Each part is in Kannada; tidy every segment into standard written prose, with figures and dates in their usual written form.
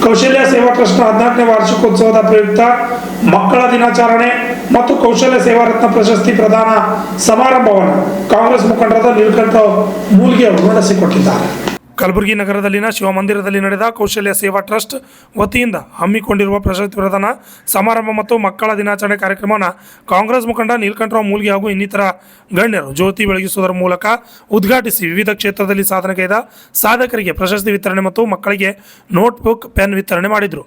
ಕೌಶಲ್ಯ ಸೇವಾ ಟ್ರಸ್ಟ್ನ 14ನೇ ವಾರ್ಷಿಕೋತ್ಸವದ ಪ್ರಯುಕ್ತ ಮಕ್ಕಳ ದಿನಾಚರಣೆ ಮತ್ತು ಕೌಶಲ್ಯ ಸೇವಾ ರತ್ನ ಪ್ರಶಸ್ತಿ ಪ್ರದಾನ ಸಮಾರಂಭವನ್ನು ಕಾಂಗ್ರೆಸ್ ಮುಖಂಡರಾದ ನೀಲಕಂಠರಾವ್ ಮೂಲ್ಗೆ ಅವರು ನಡೆಸಿಕೊಟ್ಟಿದ್ದಾರೆ. ಕಲಬುರಗಿ ನಗರದಲ್ಲಿನ ಶಿವಮಂದಿರದಲ್ಲಿ ನಡೆದ ಕೌಶಲ್ಯ ಸೇವಾ ಟ್ರಸ್ಟ್ ವತಿಯಿಂದ ಹಮ್ಮಿಕೊಂಡಿರುವ ಪ್ರಶಸ್ತಿ ಪ್ರದಾನ ಸಮಾರಂಭ ಮತ್ತು ಮಕ್ಕಳ ದಿನಾಚರಣೆ ಕಾರ್ಯಕ್ರಮವನ್ನು ಕಾಂಗ್ರೆಸ್ ಮುಖಂಡ ನೀಲಕಂಠರಾವ್ ಮೂಲ್ಗೆ ಹಾಗೂ ಇನ್ನಿತರ ಗಣ್ಯರು ಜ್ಯೋತಿ ಬೆಳಗಿಸುವುದರ ಮೂಲಕ ಉದ್ಘಾಟಿಸಿ ವಿವಿಧ ಕ್ಷೇತ್ರದಲ್ಲಿ ಸಾಧನೆಗೈದ ಸಾಧಕರಿಗೆ ಪ್ರಶಸ್ತಿ ವಿತರಣೆ ಮತ್ತು ಮಕ್ಕಳಿಗೆ ನೋಟ್ಬುಕ್ ಪೆನ್ ವಿತರಣೆ ಮಾಡಿದರು.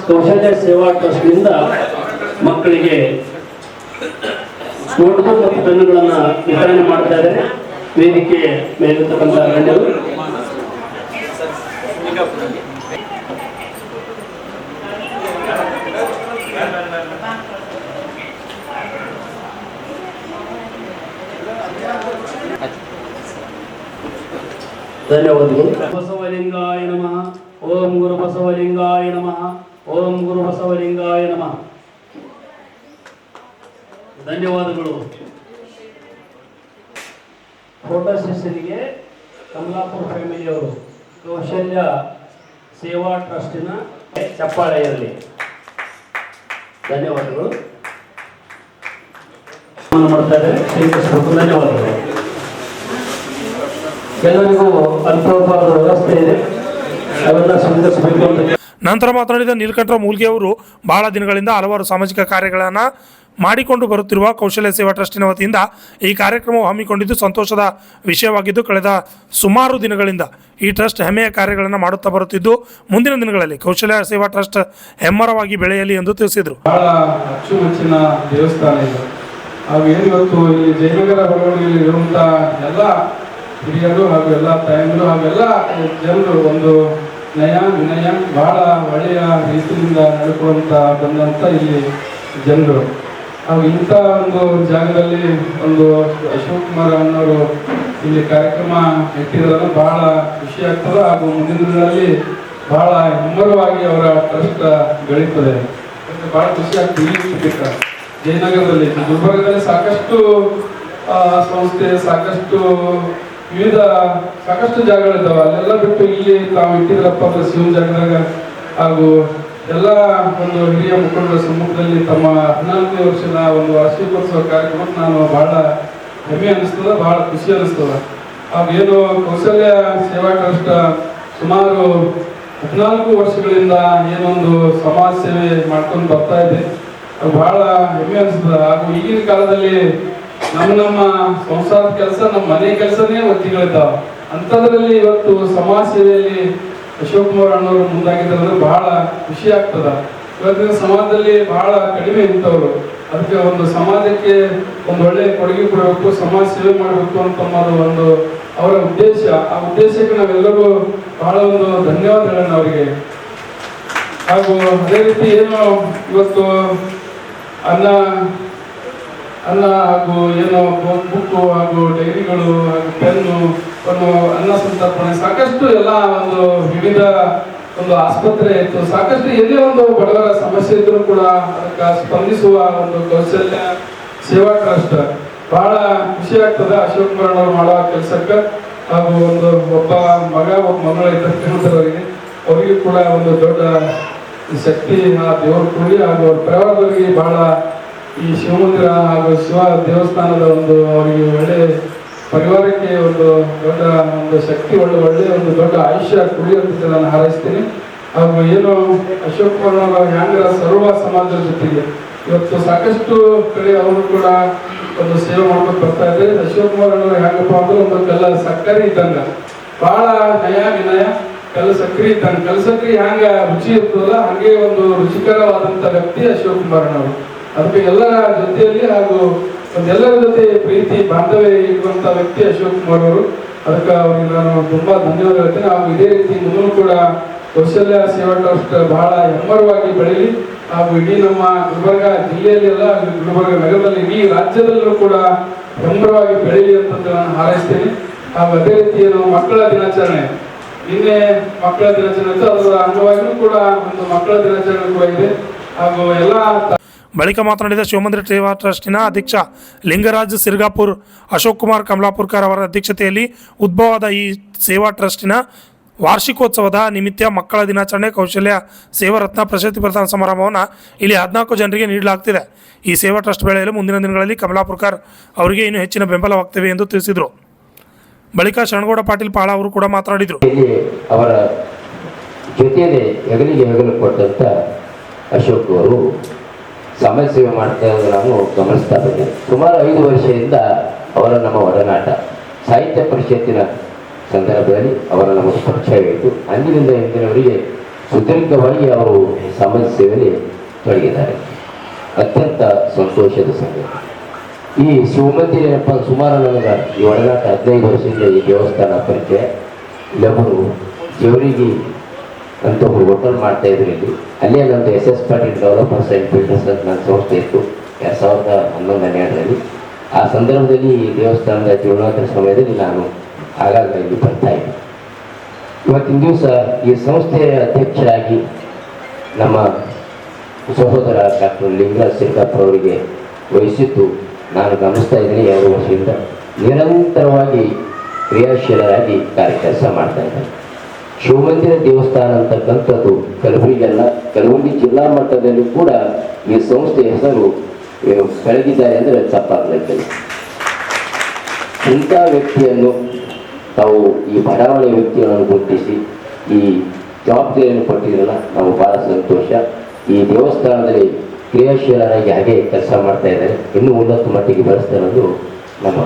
ಕೌಶಲ್ಯ ಸೇವಾ ಟ್ರಸ್ಟ್ನಿಂದ ಮಕ್ಕಳಿಗೆ ನೋಟ್ಬುಕ್ ಮತ್ತು ಪೆನ್ನುಗಳನ್ನು ವಿತರಣೆ ಮಾಡ್ತಾ ಇದ್ದಾರೆ. ವೇದಿಕೆ ಮೇಲಿರ್ತಕ್ಕಂಥ ಗಣ್ಯರು ಧನ್ಯವಾದಗಳು. ಬಸವಲಿಂಗಾಯ ನಮಃ. ಓಂ ಗುರು ಬಸವಲಿಂಗಾಯ ನಮಃ. ಓಂ ಗುರು ಬಸವಲಿಂಗಾಯ ನಮಃ. ಧನ್ಯವಾದಗಳು. ಫೋಟೋ ಸೆಷನ್ಗೆ ಕಮಲಾಪುರ ಫ್ಯಾಮಿಲಿಯವರು ಕೌಶಲ್ಯ ಸೇವಾ ಟ್ರಸ್ಟಿನ ಚಪ್ಪಾಳೆ ಇರಲಿ. ಧನ್ಯವಾದಗಳು. ಮಾಡ್ತಾ ಇದ್ದಾರೆ. ಧನ್ಯವಾದಗಳು. ಎಲ್ಲರಿಗೂ ಅಲ್ಪೋಪಹಾರದ ವ್ಯವಸ್ಥೆ ಇದೆ, ಅವೆಲ್ಲ ಸಂಘಟಿಸಬೇಕು ಅಂತ. ನಂತರ ಮಾತನಾಡಿದ ನೀಲಕಂಠರಾವ್ ಮೂಲ್ಗೆ ಅವರು ಬಹಳ ದಿನಗಳಿಂದ ಹಲವಾರು ಸಾಮಾಜಿಕ ಕಾರ್ಯಗಳನ್ನು ಮಾಡಿಕೊಂಡು ಬರುತ್ತಿರುವ ಕೌಶಲ್ಯ ಸೇವಾ ಟ್ರಸ್ಟಿನ ವತಿಯಿಂದ ಈ ಕಾರ್ಯಕ್ರಮವು ಹಮ್ಮಿಕೊಂಡಿದ್ದು ಸಂತೋಷದ ವಿಷಯವಾಗಿದ್ದು, ಕಳೆದ ಸುಮಾರು ದಿನಗಳಿಂದ ಈ ಟ್ರಸ್ಟ್ ಹೆಮ್ಮೆಯ ಕಾರ್ಯಗಳನ್ನು ಮಾಡುತ್ತಾ ಬರುತ್ತಿದ್ದು, ಮುಂದಿನ ದಿನಗಳಲ್ಲಿ ಕೌಶಲ್ಯ ಸೇವಾ ಟ್ರಸ್ಟ್ ಹೆಮ್ಮರವಾಗಿ ಬೆಳೆಯಲಿ ಎಂದು ತಿಳಿಸಿದರು. ಬಹಳ ಅಚ್ಚುಮೆಚ್ಚಿನ ದೇವಸ್ಥಾನ ಇದೆ. ಹಾಗೂ ಏನಿವತ್ತು ಇಲ್ಲಿ ಜಯನಗರ ಹೊರಗಡೆಯಲ್ಲಿ ಇರುವಂತಹ ಎಲ್ಲ ಹಿರಿಯರು ಹಾಗೂ ಎಲ್ಲ ತಾಯಂದಿರು ಹಾಗೂ ಎಲ್ಲ ಜನರು ಒಂದು ನಯ ವಿನಯ ಬಹಳ ಒಳ್ಳೆಯ ರೀತಿಯಿಂದ ನಡ್ಕೊಳ್ಳುವಂತ ಬಂದಂತ ಇಲ್ಲಿ ಜನರು. ಹಾಗೂ ಇಂಥ ಒಂದು ಜಾಗದಲ್ಲಿ ಒಂದು ಅಶೋಕ್ ಕುಮಾರ್ ಅನ್ನೋರು ಇಲ್ಲಿ ಕಾರ್ಯಕ್ರಮ ಇಟ್ಟಿರೋದು ಬಹಳ ಖುಷಿ ಆಗ್ತದೆ. ಹಾಗೂ ಮುಂದಿನ ದಿನಗಳಲ್ಲಿ ಬಹಳ ಹೆಮ್ಮರವಾಗಿ ಅವರ ಟ್ರಸ್ಟ್ ಬೆಳೀತದೆ. ಬಹಳ ಖುಷಿ ಆಗ್ತದೆ. ಇಲ್ಲಿ ಜಯನಗರದಲ್ಲಿ, ಗುಲ್ಬರ್ಗದಲ್ಲಿ ಸಾಕಷ್ಟು ಸಂಸ್ಥೆ, ಸಾಕಷ್ಟು ಜಾಗಗಳಿದ್ದಾವೆ. ಅಲ್ಲೆಲ್ಲ ಬಿಟ್ಟು ಇಲ್ಲಿ ತಾವು ಇಟ್ಟಿದ್ರಪ್ಪ ಶಿವನ ಜಾಗದಾಗ ಹಾಗೂ ಎಲ್ಲ ಒಂದು ಹಿರಿಯ ಮುಖಂಡರ ಸಮ್ಮುಖದಲ್ಲಿ ತಮ್ಮ 14ನೇ ವರ್ಷದ ಒಂದು ವಾರ್ಷಿಕೋತ್ಸವ ಕಾರ್ಯಕ್ರಮಕ್ಕೆ ನಾನು ಬಹಳ ಹೆಮ್ಮೆ ಅನಿಸ್ತದ, ಬಹಳ ಖುಷಿ ಅನಿಸ್ತದ. ಹಾಗೂ ಏನು ಕೌಶಲ್ಯ ಸೇವಾ ಟ್ರಸ್ಟ್ ಸುಮಾರು 14 ವರ್ಷಗಳಿಂದ ಏನೊಂದು ಸಮಾಜ ಸೇವೆ ಮಾಡ್ಕೊಂಡು ಬರ್ತಾ ಇದೆ, ಬಹಳ ಹೆಮ್ಮೆ ಅನಿಸ್ತದ. ಹಾಗೂ ಈಗಿನ ಕಾಲದಲ್ಲಿ ನಮ್ಮ ಸಂಸಾರದ ಕೆಲಸ, ನಮ್ಮ ಮನೆ ಕೆಲಸನೇ ಒತ್ತಿಗಳಿದ್ದಾವೆ. ಅಂಥದ್ರಲ್ಲಿ ಇವತ್ತು ಸಮಾಜ ಸೇವೆಯಲ್ಲಿ ಅಶೋಕ್ ಕುಮಾರ್ ಅಣ್ಣವರು ಮುಂದಾಗಿದ್ದಾರೆ, ಬಹಳ ಖುಷಿ ಆಗ್ತದ. ಇವತ್ತಿನ ಸಮಾಜದಲ್ಲಿ ಬಹಳ ಕಡಿಮೆ ಇಂಥವ್ರು. ಅದಕ್ಕೆ ಒಂದು ಸಮಾಜಕ್ಕೆ ಒಂದು ಒಳ್ಳೆ ಕೊಡುಗೆ ಕೊಡಬೇಕು, ಸಮಾಜ ಸೇವೆ ಮಾಡಬೇಕು ಅಂತ ಒಂದು ಅವರ ಉದ್ದೇಶ. ಆ ಉದ್ದೇಶಕ್ಕೆ ನಾವೆಲ್ಲರೂ ಬಹಳ ಒಂದು ಧನ್ಯವಾದಗಳನ್ನ ಅವರಿಗೆ. ಹಾಗೂ ಅದೇ ರೀತಿ ಏನು ಇವತ್ತು ಅನ್ನ ಹಾಗೂ ಏನೋ ಬುಕ್ಕು ಹಾಗೂ ಡೈರಿಗಳು ಹಾಗೂ ಪೆನ್ನು, ಒಂದು ಅನ್ನ ಸಂತರ್ಪಣೆ, ಸಾಕಷ್ಟು ಎಲ್ಲ ಒಂದು ವಿವಿಧ ಒಂದು ಆಸ್ಪತ್ರೆ ಇತ್ತು. ಸಾಕಷ್ಟು ಎಲ್ಲೇ ಒಂದು ಬಡವರ ಸಮಸ್ಯೆ ಇದ್ರೂ ಕೂಡ ಅದಕ್ಕೆ ಸ್ಪಂದಿಸುವ ಒಂದು ಕೌಶಲ್ಯ ಸೇವಾ ಟ್ರಸ್ಟ್ ಬಹಳ ಖುಷಿ ಆಗ್ತದೆ. ಅಶೋಕ್ ಕುಮಾರ್ ಅವರು ಮಾಡುವ ಕೆಲಸಕ್ಕೆ. ಹಾಗೂ ಒಬ್ಬ ಮಗ ಒಬ್ಬ ಮಗಳ ಇದ್ದವರಿಗೆ ಅವರಿಗೂ ಕೂಡ ಒಂದು ದೊಡ್ಡ ಶಕ್ತಿ ಆ ದೇವರು ಕೂಡಿ, ಹಾಗೂ ಅವ್ರ ಪರಿವಾರದವರಿಗೆ ಬಹಳ ಈ ಶಿವಮಂದಿರ ಹಾಗೂ ಶಿವ ದೇವಸ್ಥಾನದ ಒಂದು ಅವರಿಗೆ ಒಳ್ಳೆ ಪರಿವಾರಕ್ಕೆ ಒಂದು ದೊಡ್ಡ ಒಂದು ಶಕ್ತಿ, ಒಳ್ಳೆ ಒಂದು ದೊಡ್ಡ ಆಯುಷ್ಯ ಕುಡಿಯುವಂತೆ ನಾನು ಹಾರೈಸ್ತೀನಿ. ಹಾಗೂ ಏನು ಅಶೋಕ್ ಕುಮಾರ್ ಹ್ಯಾಂಗ ಸರ್ವ ಸಮಾಜದ ಜೊತೆಗೆ ಇವತ್ತು ಸಾಕಷ್ಟು ಕಡೆ ಅವರು ಕೂಡ ಒಂದು ಸೇವೆ ಮಾಡ್ಕೊಂಡು ಬರ್ತಾ ಇದ್ದಾರೆ. ಅಶೋಕ್ ಕುಮಾರ್ ಅವರು ಹ್ಯಾಂಗಪ್ಪ ಅಂದ್ರೆ ಒಂದು ಕಲ್ಲ ಸಕ್ಕರೆ ಇದ್ದಂಗ, ಬಹಳ ನಯ ವಿನಯ, ಕಲ್ಲು ಸಕ್ರೆ ಇದ್ದಂಗೆ. ಕಲ್ಲು ಸಕ್ರೆ ಹ್ಯಾಂಗ ರುಚಿ ಇರ್ತದಲ್ಲ, ಹಾಗೆ ಒಂದು ರುಚಿಕರವಾದಂಥ ವ್ಯಕ್ತಿ ಅಶೋಕ್ ಕುಮಾರ್ ಅವರು. ಅದಕ್ಕೆ ಎಲ್ಲರ ಜೊತೆಯಲ್ಲಿ ಹಾಗೂ ಎಲ್ಲರ ಜೊತೆ ಪ್ರೀತಿ ಬಾಂಧವ್ಯ ಇರುವಂತ ವ್ಯಕ್ತಿ ಅಶೋಕ್ ಕುಮಾರ್ ಅವರು. ಅದಕ್ಕೆ ಅವರಿಗೆ ನಾನು ತುಂಬಾ ಧನ್ಯವಾದ ಹೇಳ್ತೇನೆ. ಹಾಗೂ ಇದೇ ರೀತಿ ಮುಂದೂ ಕೂಡ ಕೌಶಲ್ಯ ಸೇವಾ ಟ್ರಸ್ಟ್ ಬಹಳ ಹೆಮ್ಮರವಾಗಿ ಬೆಳೀಲಿ. ಹಾಗೂ ಇಡೀ ನಮ್ಮ ಗುಲ್ಬರ್ಗ ಜಿಲ್ಲೆಯಲ್ಲಿ ಅಲ್ಲ, ಗುಲ್ಬರ್ಗ ನಗರದಲ್ಲಿ, ಇಡೀ ರಾಜ್ಯದಲ್ಲೂ ಕೂಡ ಹೆಮ್ಮರವಾಗಿ ಬೆಳೀಲಿ ಅಂತ ನಾನು ಹಾರೈಸ್ತೇನೆ. ಹಾಗೂ ಅದೇ ರೀತಿ ನಾವು ಮಕ್ಕಳ ದಿನಾಚರಣೆ, ನಿನ್ನೆ ಮಕ್ಕಳ ದಿನಾಚರಣೆ ಇತ್ತು, ಅದರ ಅಂಗವಾಗಿಯೂ ಕೂಡ ಒಂದು ಮಕ್ಕಳ ದಿನಾಚರಣೆ ಕೂಡ ಇದೆ. ಹಾಗೂ ಎಲ್ಲ ಬಳಿಕ ಮಾತನಾಡಿದ ಶಿವಮಂದಿರ ಸೇವಾ ಟ್ರಸ್ಟಿನ ಅಧ್ಯಕ್ಷ ಲಿಂಗರಾಜ್ ಸಿರ್ಗಾಪುರ್, ಅಶೋಕ್ ಕುಮಾರ್ ಕಮಲಾಪುರ್ಕರ್ ಅವರ ಅಧ್ಯಕ್ಷತೆಯಲ್ಲಿ ಉದ್ಭವವಾದ ಈ ಸೇವಾ ಟ್ರಸ್ಟಿನ ವಾರ್ಷಿಕೋತ್ಸವದ ನಿಮಿತ್ತ ಮಕ್ಕಳ ದಿನಾಚರಣೆ ಕೌಶಲ್ಯ ಸೇವಾ ರತ್ನ ಪ್ರಶಸ್ತಿ ಪ್ರದಾನ ಸಮಾರಂಭವನ್ನು ಇಲ್ಲಿ 14 ಜನರಿಗೆ ನೀಡಲಾಗುತ್ತಿದೆ. ಈ ಸೇವಾ ಟ್ರಸ್ಟ್ ಬೆಳೆಯಲು ಮುಂದಿನ ದಿನಗಳಲ್ಲಿ ಕಮಲಾಪುರ್ಕರ್ ಅವರಿಗೆ ಇನ್ನೂ ಹೆಚ್ಚಿನ ಬೆಂಬಲವಾಗ್ತವೆ ಎಂದು ತಿಳಿಸಿದರು. ಬಳಿಕ ಶರಣಗೌಡ ಪಾಟೀಲ್ ಪಾಳ ಅವರು ಕೂಡ ಮಾತನಾಡಿದರು. ಅವರ ಜೊತೆಯಲ್ಲಿ ಹೆಗಲಿಗೆ ಹೆಗಲು ಕೊಟ್ಟಂತ ಅಶೋಕ್ ಅವರು ಸಮಾಜ ಸೇವೆ ಮಾಡ್ತಾ ಇರೋದು ನಾನು ಗಮನಿಸ್ತಾ ಬಂದೆ. ಸುಮಾರು 5 ವರ್ಷದಿಂದ ಅವರ ನಮ್ಮ ಒಡನಾಟ, ಸಾಹಿತ್ಯ ಪರಿಷತ್ತಿನ ಸಂದರ್ಭದಲ್ಲಿ ಅವರ ನಮಗೆ ಪರಿಚಯವಿತ್ತು. ಅಂದಿನಿಂದ ಇಂದಿನವರಿಗೆ ಸುದೀರ್ಘವಾಗಿ ಅವರು ಸಮಾಜ ಸೇವೆಯಲ್ಲಿ ತೊಡಗಿದ್ದಾರೆ. ಅತ್ಯಂತ ಸಂತೋಷದ ಸಂಗತಿ. ಈ ಶಿವಮಂದಿರ ಏನಪ್ಪ, ಸುಮಾರು ನನಗೆ ಈ ಒಡನಾಟ 15 ವರ್ಷದಿಂದ ಈ ದೇವಸ್ಥಾನ ಪರಿಚಯ. ಇಲ್ಲೊಬ್ಬರು ಜವರಿಗೆ ಅಂತ ಒಬ್ಬರು ಹೋಟೆಲ್ ಮಾಡ್ತಾ ಇದ್ರು ಇಲ್ಲಿ. ಅಲ್ಲೇ ನಮ್ಮದು SS Patil developers and builders ಅಂತ ನನ್ನ ಸಂಸ್ಥೆ ಇತ್ತು 2011-12ರಲ್ಲಿ. ಆ ಸಂದರ್ಭದಲ್ಲಿ ಈ ದೇವಸ್ಥಾನದ ಜೀರ್ಣೋದ್ಧಾರ ಸಮಯದಲ್ಲಿ ನಾನು ಆಗಾಗ ಇಲ್ಲಿ ಬರ್ತಾ ಇದ್ದೆ. ಇವತ್ತಿನ ದಿವಸ ಈ ಸಂಸ್ಥೆಯ ಅಧ್ಯಕ್ಷರಾಗಿ ನಮ್ಮ ಸಹೋದರ ಡಾಕ್ಟರ್ ಲಿಂಗರಾಜ್ ಸಿರ್ಗಾಪುರ್ ಅವರಿಗೆ ವಹಿಸಿದ್ದು ನಾನು ಗಮನಿಸ್ತಾ ಇದ್ದೀನಿ. 2 ವರ್ಷದಿಂದ ನಿರಂತರವಾಗಿ ಕ್ರಿಯಾಶೀಲರಾಗಿ ಕೆಲಸ ಮಾಡ್ತಾ ಇದ್ದಾರೆ. ಶಿವಮಂದಿರ ದೇವಸ್ಥಾನ ಅಂತಕ್ಕಂಥದ್ದು ಕಲಬುರಗಿ ಜಿಲ್ಲಾ ಮಟ್ಟದಲ್ಲಿ ಕೂಡ ಈ ಸಂಸ್ಥೆ ಹೆಸರು ಬೆಳಗಿದ್ದಾರೆ ಅಂದರೆ ತಪ್ಪಾಗಲಿಕ್ಕಿಲ್ಲ. ಇಂಥ ವ್ಯಕ್ತಿಯನ್ನು ತಾವು ಈ ಬಡಾವಣೆ ವ್ಯಕ್ತಿಗಳನ್ನು ಗುರುತಿಸಿ ಈ ಜವಾಬ್ದಾರಿಯನ್ನು ಕೊಟ್ಟಿದ್ರಲ್ಲ, ನಾವು ಭಾಳ ಸಂತೋಷ. ಈ ದೇವಸ್ಥಾನದಲ್ಲಿ ಕ್ರಿಯಾಶೀಲರಾಗಿ ಹಾಗೆ ಕೆಲಸ ಮಾಡ್ತಾ ಇದ್ದಾರೆ. ಇನ್ನೂ ಉನ್ನತ ಮಟ್ಟಿಗೆ ಬೆಳೆಸ್ತಾರೆ ಅನ್ನೋದು ನಮ್ಮ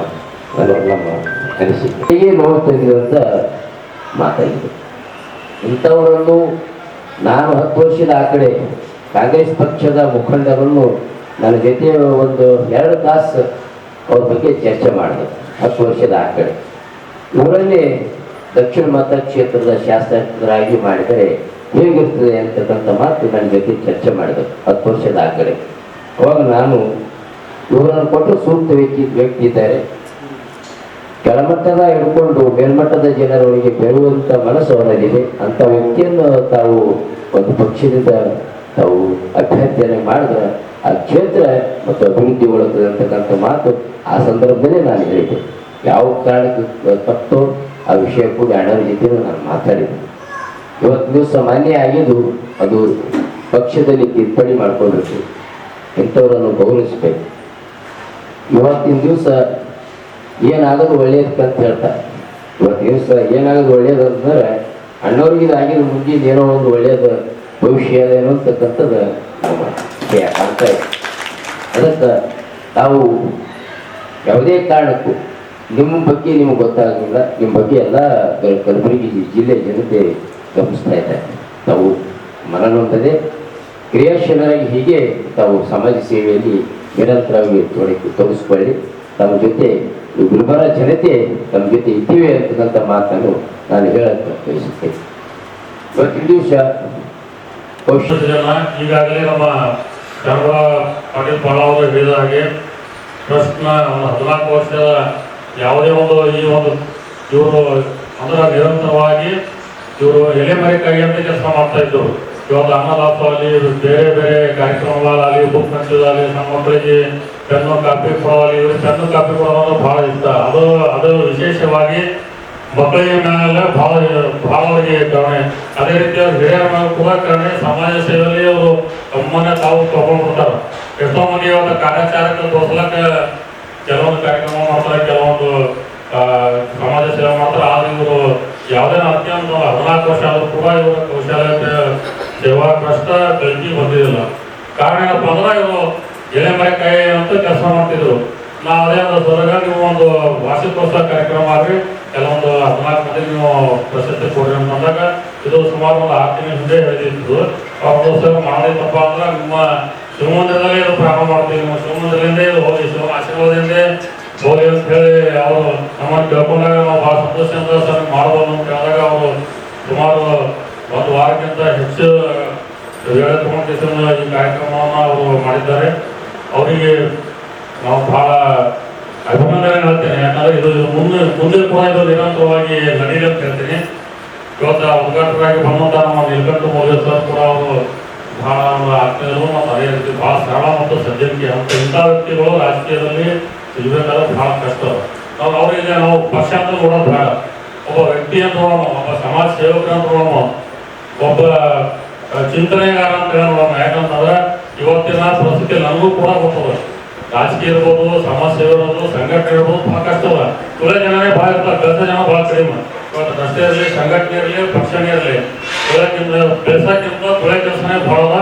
ಅನಿಸಿಕೆ. ಹೀಗೆ ನೋಡ್ತಾ ಇದ್ದೀವಿ ಅಂತ ಮಾತಾಡಿದೆ. ಇಂಥವರನ್ನು ನಾನು 10 ವರ್ಷದ ಆ ಕಡೆ ಕಾಂಗ್ರೆಸ್ ಪಕ್ಷದ ಮುಖಂಡರನ್ನು ನನ್ನ ಜೊತೆ ಒಂದು 2 ತಾಸು ಅವ್ರ ಬಗ್ಗೆ ಚರ್ಚೆ ಮಾಡಿದೆ. 10 ವರ್ಷದ ಆ ಕಡೆ ಊರಲ್ಲೇ ದಕ್ಷಿಣ ಮತಕ್ಷೇತ್ರದ ಶಾಸಕರಾಗಿ ಮಾಡಿದರೆ ಹೇಗಿರ್ತದೆ ಅಂತಕ್ಕಂಥ ಮಾತು ನನ್ನ ಜೊತೆ ಚರ್ಚೆ ಮಾಡಿದೆ 10 ವರ್ಷದ ಆ ಕಡೆ. ಅವಾಗ ನಾನು ಇವರನ್ನು ಕೊಟ್ಟು ಸೂಕ್ತ ವ್ಯಕ್ತಿ ಇದ್ದಾರೆ, ಕೆಳಮಟ್ಟದ ಹಿಡ್ಕೊಂಡು ಮೇಲ್ಮಟ್ಟದ ಜನರೊಳಗೆ ಬೆರುವಂಥ ಮನಸ್ಸು ಅವರಲ್ಲಿದೆ, ಅಂಥ ವ್ಯಕ್ತಿಯನ್ನು ತಾವು ಒಂದು ಪಕ್ಷದಿಂದ ತಾವು ಅಭ್ಯರ್ಥಿಯನ್ನು ಮಾಡಿದ್ರೆ ಆ ಕ್ಷೇತ್ರ ಮತ್ತು ಅಭಿವೃದ್ಧಿಗೊಳ್ಳುತ್ತದೆ ಅಂತಕ್ಕಂಥ ಮಾತು ಆ ಸಂದರ್ಭದಲ್ಲೇ ನಾನು ಹೇಳಿದ್ದೆ. ಯಾವ ಕಾರಣಕ್ಕೆ ತಪ್ಪು ಆ ವಿಷಯ ಕೂಡ ಅಣ್ಣರ ಜೊತೆ ನಾನು ಮಾತಾಡಿದ್ದೆ. ಇವತ್ತು ದಿವಸ ಮಾನ್ಯ ಆಗಿದ್ದು ಅದು ಪಕ್ಷದಲ್ಲಿ ತಿದ್ದುಪಡಿ ಮಾಡ್ಕೊಳ್ಬೇಕು, ಇಂಥವರನ್ನು ಗೌರವಿಸ್ಬೇಕು. ಇವತ್ತಿನ ದಿವಸ ಏನಾಗೋದು ಒಳ್ಳೆಯದಕ್ಕಂತ ಹೇಳ್ತಾರೆ. ಇವತ್ತಿನ ದಿವಸ ಏನಾಗೋದು ಒಳ್ಳೆಯದು ಅಂತಂದ್ರೆ ಅಣ್ಣವ್ರಿಗೆ ಆಗಿದ್ದು ಮುಂದಿನ ಏನೋ ಒಂದು ಒಳ್ಳೆಯದು ಭವಿಷ್ಯ ಏನೋ ಅಂತಕ್ಕಂಥದ್ದು ಕಾಣ್ತಾ ಇದೆ. ಅದಕ್ಕೆ ತಾವು ಯಾವುದೇ ಕಾರಣಕ್ಕೂ ನಿಮ್ಮ ಬಗ್ಗೆ ನಿಮಗೆ ಗೊತ್ತಾಗಲಿಲ್ಲ, ನಿಮ್ಮ ಬಗ್ಗೆ ಎಲ್ಲ ಕಲಬುರಗಿ ಜಿಲ್ಲೆ ಜನತೆ ಗಮನಿಸ್ತಾ ಇದ್ದಾರೆ. ತಾವು ಮನನೊಂದದೆ ಕ್ರಿಯಾಶೀಲರಾಗಿ ಹೀಗೆ ತಾವು ಸಮಾಜ ಸೇವೆಯಲ್ಲಿ ನಿರಂತರವಾಗಿ ತೊಡಗಿಸಿಕೊಳ್ಳಿ. ತಮ್ಮ ಜೊತೆ ಗುಲ್ಬರ್ಗ ಜನತೆ ತಮ್ಮ ಜೊತೆ ಇದ್ದೀವಿ ಅಂತಕ್ಕಂಥ ಮಾತನ್ನು ನಾನು ಹೇಳಕ್ಕೆ ಬಯಸುತ್ತೇನೆ. ಇವತ್ತಿನ ದಿವಸ ಈಗಾಗಲೇ ನಮ್ಮ ಶರಣಗೌಡ ಪಾಟೀಲ್ ಪಾಳ ಅವರು ಹೇಳಿದ ಹಾಗೆ ಟ್ರಸ್ಟ್ನ ಒಂದು 14 ವರ್ಷದ ಯಾವುದೇ ಒಂದು ಇವರು ಅಂದ್ರೆ ನಿರಂತರವಾಗಿ ಇವರು ಎಲೆಮರೆಕಾಯಿ ಅಂತ ಕೆಲಸ ಮಾಡ್ತಾ ಇದ್ದರು. ಇವತ್ತು ಅನ್ನದಾಸೋಹಲಿ ಬೇರೆ ಬೇರೆ ಕಾರ್ಯಕ್ರಮಗಳಲ್ಲಿ ಬುಕ್ ಹಂಚೋದಾಗಲಿ, ನಮ್ಮ ಮಕ್ಕಳಿಗೆ ಪೆನ್ನು ಕಾಪಿ ಕೊಡೋದಾಗಲಿ, ಇವರು ಪೆನ್ನು ಕಾಪಿ ಕೊಡೋದು ಭಾಳ ಇಷ್ಟ. ಅದು ವಿಶೇಷವಾಗಿ ಮಕ್ಕಳಿಗೆ ಮೇಲೆ ಭಾಳ ಅವರಿಗೆ ಕರುಣೆ. ಅದೇ ರೀತಿ ಅವ್ರು ಹಿರಿಯರ ಮೇಲೆ ಕೂಡ ಕರುಣೆ. ಸಮಾಜ ಸೇವೆಯಲ್ಲಿ ಅವರು ತಮ್ಮನ್ನೇ ತಾವು ತಗೊಂಡ್ಬಿಡ್ತಾರೆ. ಎಷ್ಟೋ ಮಂದಿ ಇವತ್ತು ಕಾರ್ಯಾಚಾರಕ್ಕೆ ತೋರ್ಸಲಕ್ಕೆ ಕೆಲವೊಂದು ಕಾರ್ಯಕ್ರಮ ಮಾಡ್ತಾರೆ, ಕೆಲವೊಂದು ಸಮಾಜ ಸೇವೆ ಮಾಡ್ತಾರೆ. ಆದ್ರೆ ಇವರು ಯಾವುದೇ ಅತ್ಯಂತ 14 ವರ್ಷ ಆದರೂ ಕೂಡ ಇವರು ಕೌಶಲ್ಯ ಸೇವಾ ಟ್ರಸ್ಟ್ ಕಲ್ಕಿ ಬಂದಿರಲಿಲ್ಲ. ಕಾರಣ ಏನಪ್ಪ ಅಂದ್ರೆ ಇವರು ಎಲೆಮರೆಕಾಯಿ ಅಂತ ಕೆಲಸ ಮಾಡ್ತಿದ್ರು. ನಾವು ಅದೇ ಹೊರಗ ನೀವು ಒಂದು ವಾರ್ಷಿಕೋತ್ಸವ ಕಾರ್ಯಕ್ರಮ ಆಗಿ ಕೆಲವೊಂದು 14 ಮಂದಿ ನೀವು ಪ್ರಶಸ್ತಿ ಕೊಡ್ರಿ ಅಂತಂದಾಗ ಇದು ಸುಮಾರು ಒಂದು 6 ತಿಂಗಳ ಹಿಂದೆ ಹೇಳಿದ್ದು. ಅವ್ರದೋಸ್ಕರ ಮಾಡೋದಪ್ಪ ಅಂದ್ರೆ ನಿಮ್ಮ ಶಿವಮಂದಿರದಲ್ಲೇ ಇದು ಪ್ರಾರಂಭ ಮಾಡ್ತೀವಿ, ನಿಮ್ಮ ಶಿವಮಂದಿರದಿಂದ ಇದು ಹೋಗಿ ಶಿವ ಆಶೀರ್ವಾದದಿಂದ ಹೋಗಿ ಅಂತ ಹೇಳಿ ಅವರು ನಮ್ಮನ್ನು ಕೇಳ್ಕೊಂಡಾಗ ನಾವು ಭಾಳ ಸಂತೋಷದಿಂದ ಸರ್ ಮಾಡ್ಬೋದು ಅಂತ ಹೇಳಿದಾಗ ಅವರು ಸುಮಾರು 1 ವಾರಕ್ಕಿಂತ ಹೆಚ್ಚು ವೇಳೆ ತಗೊಂಡು ಈ ಕಾರ್ಯಕ್ರಮವನ್ನು ಅವರು ಮಾಡಿದ್ದಾರೆ. ಅವರಿಗೆ ನಾವು ಭಾಳ ಅಭಿನಂದನೆ ಹೇಳ್ತೇನೆ. ಯಾಕಂದ್ರೆ ಇದು ಮುಂದೆ ಕೂಡ ಇದು ನಿರಂತರವಾಗಿ ನಡೀಲಿ ಅಂತ ಹೇಳ್ತೀನಿ. ಇವತ್ತು ಉದ್ಘಾಟಕರಾಗಿ ಬಂದಂತ ನಮ್ಮ ನೀಲಕಂಠ ಮೌಲ್ಯ ಸರ್ ಕೂಡ ಅವರು ಬಹಳ ಆತ್ಮೀಯರು ಮತ್ತು ಅದೇ ರೀತಿ ಬಹಳ ಸರಳ ಮತ್ತು ಸಜ್ಜನಿಕೆ ಅಂತ ಇಂಥ ವ್ಯಕ್ತಿಗಳು ರಾಜಕೀಯದಲ್ಲಿ ಇರಬೇಕಾದ್ರೆ ಬಹಳ ಕಷ್ಟ. ಅವರಿಗೆ ನಾವು ಪಕ್ಷ ಅಂತ ನೋಡೋದು ಬೇಡ, ಒಬ್ಬ ವ್ಯಕ್ತಿ ಅಂತ ನೋಡೋಣ, ಒಬ್ಬ ಸಮಾಜ ಸೇವಕ ಅಂತ ನೋಡೋಣ, ಒಬ್ಬ ಚಿಂತನೆಗಾರ ಅಂತ ನೋಡೋಣ. ಯಾಕಂತಂದ್ರೆ ಇವತ್ತಿನ ಪರಿಸ್ಥಿತಿ ನನಗೂ ಕೂಡ ಗೊತ್ತದ. ರಾಜಕೀಯ ಇರ್ಬೋದು, ಸಮಾಜ ಸೇವೆ ಇರ್ಬೋದು, ಸಂಘಟನೆ ಇರ್ಬೋದು, ಬಹಳ ಕಷ್ಟ ಅದ. ತುಳೆ ಜನನೇ ಭಾಳ ಇರ್ತಾರೆ, ಕೆಲಸ ಜನ ಭಾಳ ಕಡಿಮೆ. ಇವತ್ತು ರಸ್ತೆ ಇರಲಿ, ಸಂಘಟನೆ ಇರಲಿ, ಪಕ್ಷನೇ ಇರಲಿ, ಬೆಳೆಸಕ್ಕಿಂತ ತುಳೆ ಕೆಲಸನೇ ಭಾಳ ಅದ.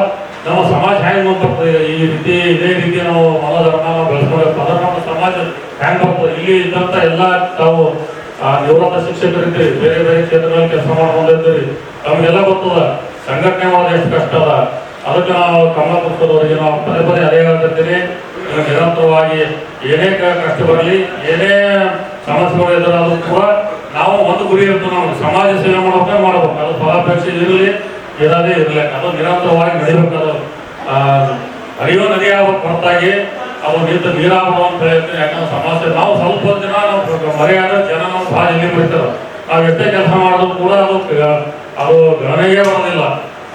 ನಮ್ಮ ಸಮಾಜ ಹೆಂಗೆ ಮುಂದೆ ಇದೇ ರೀತಿ ನಾವು ಮನೋಧರ್ಮ ನಾವು ಬೆಳೆಸ್ಕೊಳ್ಬೇಕು ಅಂದ್ರೆ ನಮ್ಮ ಸಮಾಜ ಹೆಂಗೆ ಬರ್ತದೆ. ಇಲ್ಲಿ ಇದ್ದಂಥ ಎಲ್ಲ ತಾವು ನಿವೃತ್ತ ಶಿಕ್ಷಕರಿದ್ದೀರಿ, ಬೇರೆ ಬೇರೆ ಕ್ಷೇತ್ರಗಳಲ್ಲಿ ಕೆಲಸ ಮಾಡ್ಕೊಂಡಿದ್ದೀರಿ, ನಮಗೆಲ್ಲ ಗೊತ್ತದ ಸಂಘಟನೆ ಮಾಡೋದು ಎಷ್ಟು ಕಷ್ಟ ಅದ. ಅದಕ್ಕೆ ನಾವು ಕಮಲಾಪುರದವರಿಗೆ ನಾವು ಪದೇ ಅದೇ ಹೇಳ್ತಿರ್ತೀನಿ, ನಿರಂತರವಾಗಿ ಏನೇ ಕಷ್ಟ ಬರಲಿ, ಏನೇ ಸಮಸ್ಯೆಗಳು ಎದುರಾದರೂ ಕೂಡ ನಾವು ಒಂದು ಗುರಿ ಇರ್ತದೆ, ನಾವು ಸಮಾಜ ಸೇವೆ ಮಾಡಬೇಕು. ಅದು ಫಲಾಪೇಕ್ಷೆ ಇರಲಿ ಇರದೇ ಇರಲಿ, ಅದು ನಿರಂತರವಾಗಿ ನಡಿಬೇಕಾದ್ರು ಹರಿಯೋ ನದಿ ಆಗೋ ಹೊರತಾಗಿ ಅದು ನಿಂತು ನೀರಾಗೋ ಅಂತ ಹೇಳ್ತೀನಿ. ಯಾಕಂದ್ರೆ ಸಮಾಜ ನಾವು ಸ್ವಲ್ಪ ದಿನ ನಾವು ಮರೆಯಾದ ಜನ ನಾವು ಭಾಳ ಇಲ್ಲಿ ಬಿಡ್ತಾರೆ. ನಾವು ಎಷ್ಟೇ ಕೆಲಸ ಮಾಡೋದು ಕೂಡ ಅದು ಗಣನೆಗೆ ಬರೋದಿಲ್ಲ.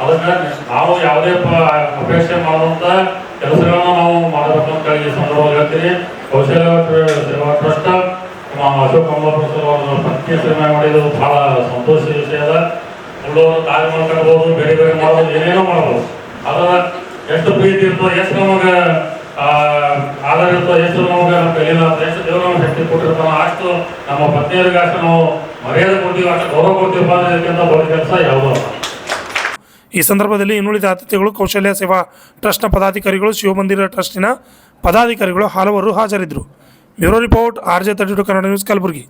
ಅದಕ್ಕೆ ನಾವು ಯಾವುದೇ ಅಪೇಕ್ಷೆ ಮಾಡುವಂಥ ಕೆಲಸಗಳನ್ನ ನಾವು ಮಾಡಬೇಕು ಅಂತ ಹೇಳಿ ಈ ಸಂದರ್ಭದಲ್ಲಿ ಹೇಳ್ತೀನಿ. ಕೌಶಲ್ಯ ಸೇವಾ ಟ್ರಸ್ಟ್ ಅಶೋಕ್ ಕಮಲಾಪುರ ಅವರು ಪತ್ನಿ ಸೇವೆ ಮಾಡಿದ್ದು ಬಹಳ ಸಂತೋಷದ ವಿಷಯ ಅದ. ಉಳ್ಳವರು ಕಾರ್ಯ ಮಾಡ್ಕೊಳ್ಬೋದು, ಬೇರೆ ಬೇರೆ ಮಾಡ್ಬೋದು, ಏನೇನೋ ಮಾಡ್ಬೋದು. ಅದರ ಎಷ್ಟು ಪ್ರೀತಿ ಇರ್ತೋ, ಎಷ್ಟು ನಮಗೆ ಆಧಾರ ಇರ್ತೋ, ಎಷ್ಟು ನಮಗೆ ನಮ್ಮ ಕೈಲಿಲ್ಲ, ಎಷ್ಟು ದೇವರು ನಮಗೆ ಶಕ್ತಿ ಕೊಟ್ಟಿರ್ತಾನೋ ಅಷ್ಟು ನಮ್ಮ ಪತ್ನಿಯರಿಗೆ ಅಷ್ಟು ನಾವು ಮರ್ಯಾದೆ ಕೊಡ್ತೀವಿ, ಅಷ್ಟು ಗೌರವ ಕೊಡ್ತೀವಿ ಅನ್ನೋದಕ್ಕಿಂತ ದೊಡ್ಡ ಕೆಲಸ ಯಾವುದೋ ಅಲ್ಲ. ಈ ಸಂದರ್ಭದಲ್ಲಿ ಇನ್ನುಳಿದ ಅತಿಥಿಗಳು, ಕೌಶಲ್ಯ ಸೇವಾ ಟ್ರಸ್ಟ್ನ ಪದಾಧಿಕಾರಿಗಳು, ಶಿವಮಂದಿರ ಟ್ರಸ್ಟಿನ ಪದಾಧಿಕಾರಿಗಳು ಹಲವರು ಹಾಜರಿದ್ದರು. Bureau report, RJ32 Kannada news, Kalaburagi.